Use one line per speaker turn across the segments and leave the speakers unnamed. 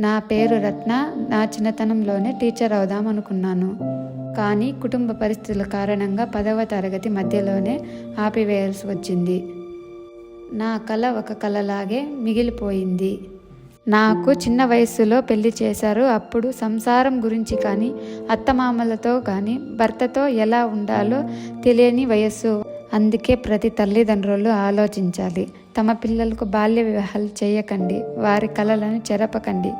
నా పేరు రత్న. నా చిన్నతనంలోనే టీచర్ అవుదాం అనుకున్నాను. కానీ కుటుంబ పరిస్థితుల కారణంగా 10వ తరగతి మధ్యలోనే ఆపివేయాల్సి వచ్చింది. నా కల ఒక కలలాగే మిగిలిపోయింది. నాకు చిన్న వయస్సులో పెళ్లి చేశారు. అప్పుడు సంసారం గురించి కానీ, అత్తమామలతో కానీ, భర్తతో ఎలా ఉండాలో తెలియని వయస్సు. అందుకే ప్రతి తల్లిదండ్రులు ఆలోచించాలి. తమ పిల్లలకు బాల్య వివాహాలు చేయకండి, వారి కలలను చెరపకండి.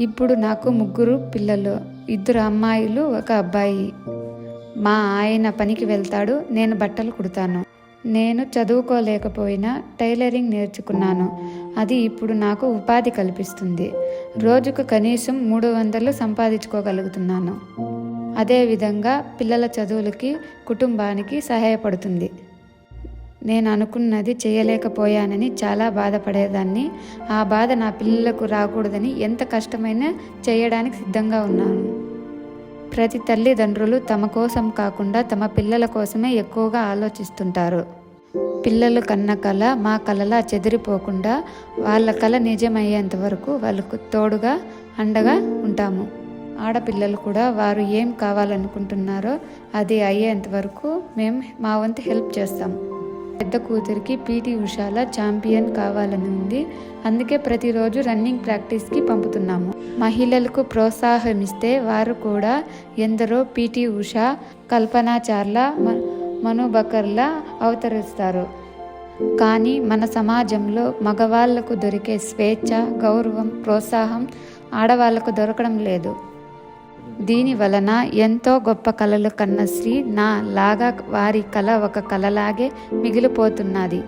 ఇప్పుడు నాకు 3 పిల్లలు, 2 అమ్మాయిలు, 1 అబ్బాయి. మా ఆయన పనికి వెళ్తాడు, నేను బట్టలు కుడతాను. నేను చదువుకోలేకపోయినా టైలరింగ్ నేర్చుకున్నాను. అది ఇప్పుడు నాకు ఉపాధి కల్పిస్తుంది. రోజుకు కనీసం 300 సంపాదించుకోగలుగుతున్నాను. అదేవిధంగా పిల్లల చదువులకి, కుటుంబానికి సహాయపడుతుంది. నేను అనుకున్నది చేయలేకపోయానని చాలా బాధపడేదాన్ని. ఆ బాధ నా పిల్లలకు రాకూడదని ఎంత కష్టమైనా చేయడానికి సిద్ధంగా ఉన్నాను. ప్రతి తల్లిదండ్రులు తమ కోసం కాకుండా తమ పిల్లల కోసమే ఎక్కువగా ఆలోచిస్తుంటారు. పిల్లలు కన్న కల మా కలలా చెదిరిపోకుండా వాళ్ళ కల నిజమయ్యేంత వరకు వాళ్ళకు తోడుగా అండగా ఉంటాము. ఆడపిల్లలు కూడా వారు ఏం కావాలనుకుంటున్నారో అది అయ్యేంత వరకు మేము మా వంతు హెల్ప్ చేస్తాం. పెద్ద కూతురికి పీటీ ఉషాల ఛాంపియన్ కావాలని ఉంది. అందుకే ప్రతిరోజు రన్నింగ్ ప్రాక్టీస్కి పంపుతున్నాము. మహిళలకు ప్రోత్సాహమిస్తే వారు కూడా ఎందరో పీటీ ఉషా, కల్పనా చావ్లా, మను బకర్లా అవతరిస్తారు. కానీ మన సమాజంలో మగవాళ్లకు దొరికే స్వేచ్ఛ, గౌరవం, ప్రోత్సాహం ఆడవాళ్లకు దొరకడం లేదు. దీని వలన ఎంతో గొప్ప కలలు కన్న స్త్రీ నా లాగా వారి కల ఒక కలలాగే మిగిలిపోతున్నది.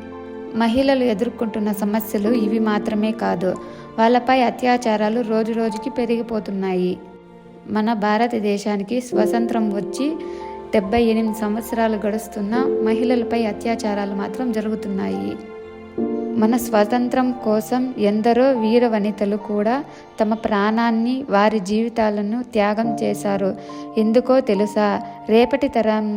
మహిళలు ఎదుర్కొంటున్న సమస్యలు ఇవి మాత్రమే కాదు, వాళ్ళపై అత్యాచారాలు రోజురోజుకి పెరిగిపోతున్నాయి. మన భారతదేశానికి స్వతంత్రం వచ్చి 78 సంవత్సరాలు గడుస్తున్నా మహిళలపై అత్యాచారాలు మాత్రం జరుగుతున్నాయి. మన స్వాతంత్రం కోసం ఎందరో వీర వనితలు కూడా తమ ప్రాణాన్ని, వారి జీవితాలను త్యాగం చేశారు. ఎందుకో తెలుసా? రేపటి తరం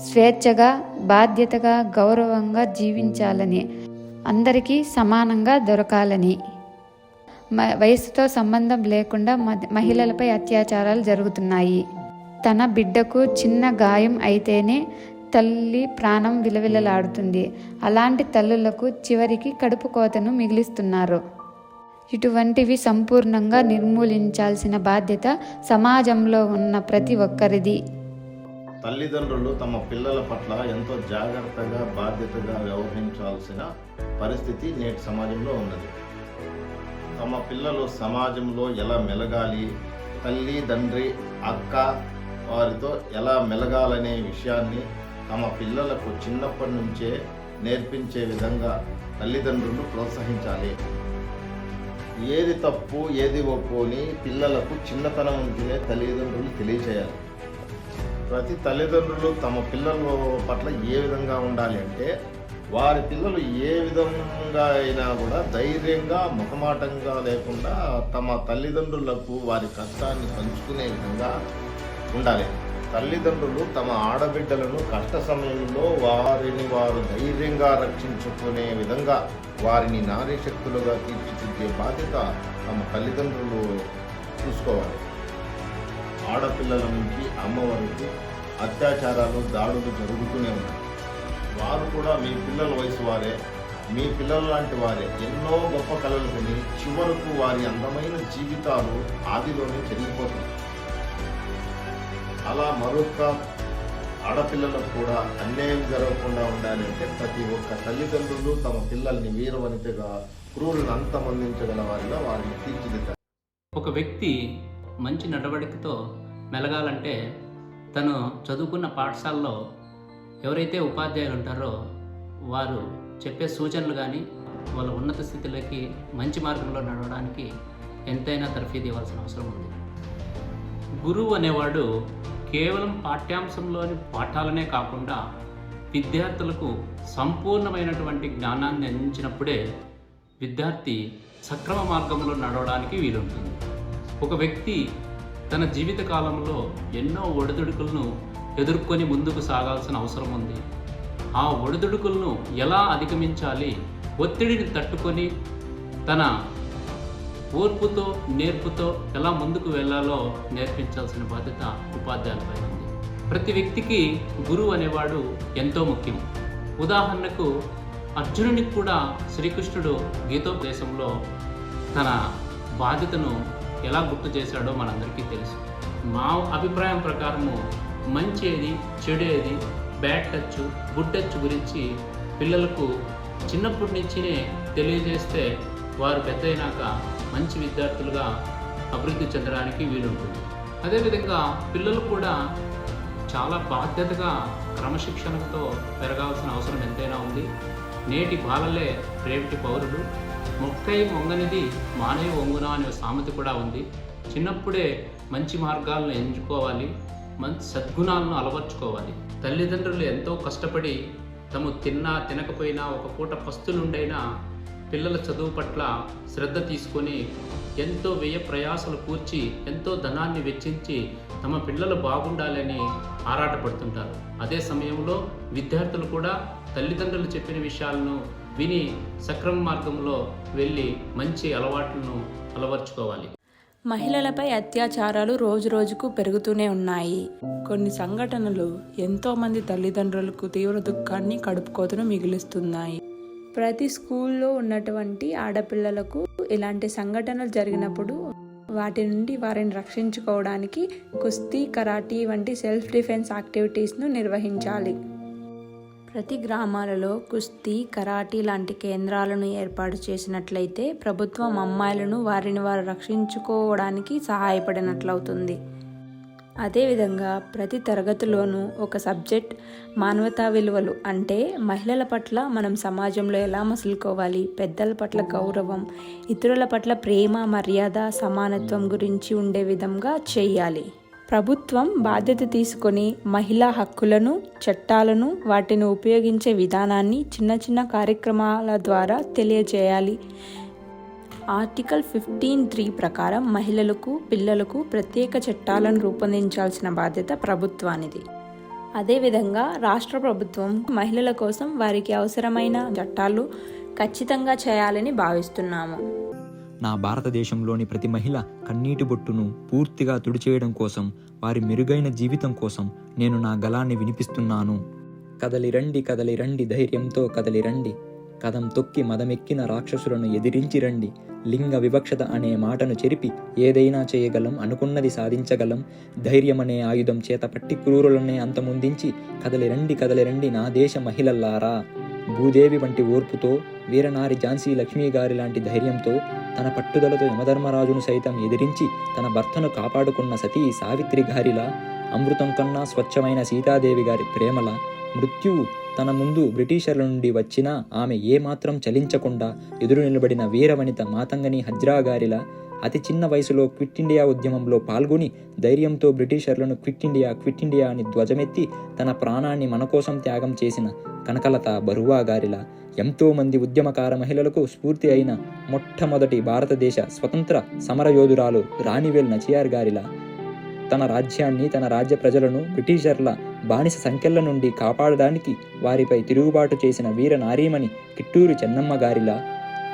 స్వేచ్ఛగా, బాధ్యతగా, గౌరవంగా జీవించాలని, అందరికీ సమానంగా దొరకాలని. వయసుతో సంబంధం లేకుండా మహిళలపై అత్యాచారాలు జరుగుతున్నాయి. తన బిడ్డకు చిన్న గాయం అయితేనే తల్లి ప్రాణం విలవిలలాడుతుంది. అలాంటి తల్లులకు చివరికి కడుపు కోతను మిగిలిస్తున్నారు. ఇటువంటివి సంపూర్ణంగా నిర్మూలించాల్సిన బాధ్యత సమాజంలో ఉన్న ప్రతి ఒక్కరిది.
తల్లిదండ్రులు తమ పిల్లల పట్ల ఎంతో జాగ్రత్తగా, బాధ్యతగా వ్యవహరించాల్సిన పరిస్థితి నేటి సమాజంలో ఉన్నది. తమ పిల్లలు సమాజంలో ఎలా మెలగాలి, తల్లి, తండ్రి, అక్క వారితో ఎలా మెలగాలనే విషయాన్ని తమ పిల్లలకు చిన్నప్పటి నుంచే నేర్పించే విధంగా తల్లిదండ్రులు ప్రోత్సహించాలి. ఏది తప్పు, ఏది ఒప్పు అని పిల్లలకు చిన్నతనం నుంచినే తల్లిదండ్రులు తెలియచేయాలి. ప్రతి తల్లిదండ్రులు తమ పిల్లల పట్ల ఏ విధంగా ఉండాలి అంటే, వారి పిల్లలు ఏ విధంగా అయినా కూడా ధైర్యంగా, మొహమాటంగా లేకుండా తమ తల్లిదండ్రులకు వారి కష్టాన్ని పంచుకునే విధంగా ఉండాలి. తల్లిదండ్రులు తమ ఆడబిడ్డలను కష్ట సమయంలో వారిని వారు ధైర్యంగా రక్షించుకునే విధంగా వారిని నారీ శక్తులుగా తీర్చిదిద్దే బాధ్యత తమ తల్లిదండ్రులు చూసుకోవాలి. ఆడపిల్లల నుంచి అమ్మ వరకు అత్యాచారాలు, దాడులు జరుగుతూనే ఉన్నాయి. వారు కూడా మీ పిల్లల వయసు వారే, మీ పిల్లల లాంటి వారే. ఎన్నో గొప్ప కలలు కొని చివరకు వారి అందమైన జీవితాలు ఆదిలోనే చెరిగిపోతాయి. అలా మరొక ఆడపిల్లలకు కూడా అన్యాయం జరగకుండా ఉండాలి అంటే ప్రతి ఒక్క తల్లిదండ్రులు తమ పిల్లల్ని వీరవనితగా, క్రూరులను అంతమొందించగల వారిగా వారిని తీర్చిదిద్దారు.
ఒక వ్యక్తి మంచి నడవడికతో మెలగాలంటే తను చదువుకున్న పాఠశాలలో ఎవరైతే ఉపాధ్యాయులు ఉంటారో వారు చెప్పే సూచనలు కానీ వాళ్ళ ఉన్నత స్థితిలోకి మంచి మార్గంలో నడవడానికి ఎంతైనా తర్ఫీదు ఇవ్వాల్సిన అవసరం ఉంది. గురువు అనేవాడు కేవలం పాఠ్యాంశంలోని పాఠాలనే కాకుండా విద్యార్థులకు సంపూర్ణమైనటువంటి జ్ఞానాన్ని అందించినప్పుడే విద్యార్థి సక్రమ మార్గంలో నడవడానికి వీలుంటుంది. ఒక వ్యక్తి తన జీవిత కాలంలో ఎన్నో ఒడిదుడుకులను ఎదుర్కొని ముందుకు సాగాల్సిన అవసరం ఉంది. ఆ ఒడిదుడుకులను ఎలా అధిగమించాలి, ఒత్తిడిని తట్టుకొని తన ఓర్పుతో నేర్పుతో ఎలా ముందుకు వెళ్ళాలో నేర్పించాల్సిన బాధ్యత ఉపాధ్యాయులపై ఉంది. ప్రతి వ్యక్తికి గురువు అనేవాడు ఎంతో ముఖ్యం. ఉదాహరణకు అర్జునునికి కూడా శ్రీకృష్ణుడు గీతోపదేశంలో తన బాధ్యతను ఎలా గుర్తు చేశాడో మనందరికీ తెలుసు. మా అభిప్రాయం ప్రకారము మంచి ఏది, చెడు ఏది, బ్యాడ్ టచ్, గుడ్ టచ్ గురించి పిల్లలకు చిన్నప్పటి నుంచినే తెలియజేస్తే వారు పెద్ద అయినాక మంచి విద్యార్థులుగా అభివృద్ధి చెందడానికి వీలుంటుంది. అదేవిధంగా పిల్లలు కూడా చాలా బాధ్యతగా క్రమశిక్షణతో పెరగాల్సిన అవసరం ఎంతైనా ఉంది. నేటి బాలలే రేపటి పౌరులు. మొక్కై వంగనిది మానవ వంగున అనే సామెత కూడా ఉంది. చిన్నప్పుడే మంచి మార్గాలను ఎంచుకోవాలి, మంచి సద్గుణాలను అలవర్చుకోవాలి. తల్లిదండ్రులు ఎంతో కష్టపడి తాము తిన్నా తినకపోయినా ఒక పూట పస్తులుండైనా పిల్లల చదువు పట్ల శ్రద్ధ తీసుకొని ఎంతో వ్యయ ప్రయాసలు కూర్చి ఎంతో ధనాన్ని వెచ్చించి తమ పిల్లలు బాగుండాలని ఆరాటపడుతుంటారు. అదే సమయంలో విద్యార్థులు కూడా తల్లిదండ్రులు చెప్పిన విషయాలను విని సక్రమ మార్గంలో వెళ్ళి మంచి అలవాట్లను అలవర్చుకోవాలి.
మహిళలపై అత్యాచారాలు రోజురోజుకు పెరుగుతూనే ఉన్నాయి. కొన్ని సంఘటనలు ఎంతోమంది తల్లిదండ్రులకు తీవ్ర దుఃఖాన్ని, కడుపుకోతను మిగిలిస్తున్నాయి. ప్రతి స్కూల్లో ఉన్నటువంటి ఆడపిల్లలకు ఇలాంటి సంఘటనలు జరిగినప్పుడు వాటి నుండి వారిని రక్షించుకోవడానికి కుస్తీ, కరాటీ వంటి సెల్ఫ్ డిఫెన్స్ యాక్టివిటీస్ను నిర్వహించాలి. ప్రతి గ్రామాలలో కుస్తీ, కరాటీ లాంటి కేంద్రాలను ఏర్పాటు చేసినట్లయితే ప్రభుత్వం అమ్మాయిలను వారిని వారు రక్షించుకోవడానికి సహాయపడినట్లవుతుంది. అదేవిధంగా ప్రతి తరగతిలోనూ ఒక సబ్జెక్ట్ మానవతా విలువలు, అంటే మహిళల పట్ల మనం సమాజంలో ఎలా మసులుకోవాలి, పెద్దల పట్ల గౌరవం, ఇతరుల పట్ల ప్రేమ, మర్యాద, సమానత్వం గురించి ఉండే విధంగా చేయాలి. ప్రభుత్వం బాధ్యత తీసుకొని మహిళా హక్కులను, చట్టాలను, వాటిని ఉపయోగించే విధానాన్ని చిన్న చిన్న కార్యక్రమాల ద్వారా తెలియజేయాలి. ఆర్టికల్ 15(3) ప్రకారం మహిళలకు, పిల్లలకు ప్రత్యేక చట్టాలను రూపొందించాల్సిన బాధ్యత ప్రభుత్వానిది. అదేవిధంగా రాష్ట్ర ప్రభుత్వం మహిళల కోసం వారికి అవసరమైన చట్టాలు ఖచ్చితంగా చేయాలని భావిస్తున్నాము.
నా భారతదేశంలోని ప్రతి మహిళ కన్నీటి బొట్టును పూర్తిగా తుడిచేయడం కోసం, వారి మెరుగైన జీవితం కోసం నేను నా గళాన్ని వినిపిస్తున్నాను. కదలిరండి, కదలిరండి, ధైర్యంతో కదలిరండి. కదం తొక్కి మదమెక్కిన రాక్షసులను ఎదిరించి రండి. లింగ వివక్షత అనే మాటను చెరిపి ఏదైనా చేయగలం, అనుకున్నది సాధించగలం. ధైర్యమనే ఆయుధం చేత పట్టి క్రూరులనే అంతమొందించి కదలిరండి, కదలిరండి నా దేశ మహిళల్లారా. భూదేవి వంటి ఓర్పుతో, వీరనారి ఝాన్సీ లక్ష్మీ గారి లాంటి ధైర్యంతో, తన పట్టుదలతో యమధర్మరాజును సైతం ఎదిరించి తన భర్తను కాపాడుకున్న సతీ సావిత్రి గారిలా, అమృతం కన్నా స్వచ్ఛమైన సీతాదేవి గారి ప్రేమలా, మృత్యువు తన ముందు బ్రిటిషర్ల నుండి వచ్చినా ఆమె ఏమాత్రం చలించకుండా ఎదురు నిలబడిన వీరవనిత మాతంగని హజ్రా గారిలా, అతి చిన్న వయసులో క్విట్ ఇండియా ఉద్యమంలో పాల్గొని ధైర్యంతో బ్రిటిషర్లను క్విట్ ఇండియా అని ధ్వజమెత్తి తన ప్రాణాన్ని మన కోసం త్యాగం చేసిన కనకలత బరువా గారిలా, ఎంతోమంది ఉద్యమకార మహిళలకు స్ఫూర్తి అయిన మొట్టమొదటి భారతదేశ స్వతంత్ర సమరయోధురాలు రాణివేల్ నచియార్ గారిలా, తన రాజ్యాన్ని, తన రాజ్య ప్రజలను బ్రిటిషర్ల బానిస సంఖ్యల నుండి కాపాడడానికి వారిపై తిరుగుబాటు చేసిన వీర నారీమణి కిట్టూరు చెన్నమ్మ గారిలా,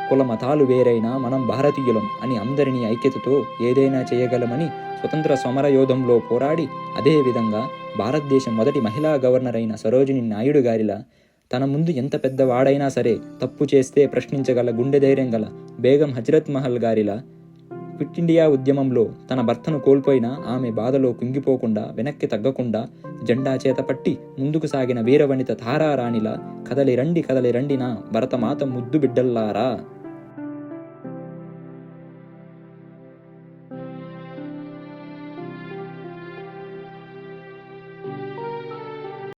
కుల మతాలు వేరైనా మనం భారతీయులం అని అందరినీ ఐక్యతతో ఏదైనా చేయగలమని స్వతంత్ర సమరయోధంలో పోరాడి, అదేవిధంగా భారతదేశం మొదటి మహిళా గవర్నర్ అయిన సరోజిని నాయుడు గారిలా, తన ముందు ఎంత పెద్దవాడైనా సరే తప్పు చేస్తే ప్రశ్నించగల గుండె ధైర్యం గల బేగం హజరత్ మహల్ గారిలా, క్విట్ ఇండియా ఉద్యమంలో తన భర్తను కోల్పోయిన ఆమె బాధలో కుంగిపోకుండా, వెనక్కి తగ్గకుండా జెండా చేతపట్టి ముందుకు సాగిన వీరవనిత తారారాణిలా, కదలిరండి, కదలిరండి నా భరతమాత ముద్దు బిడ్డల్లారా.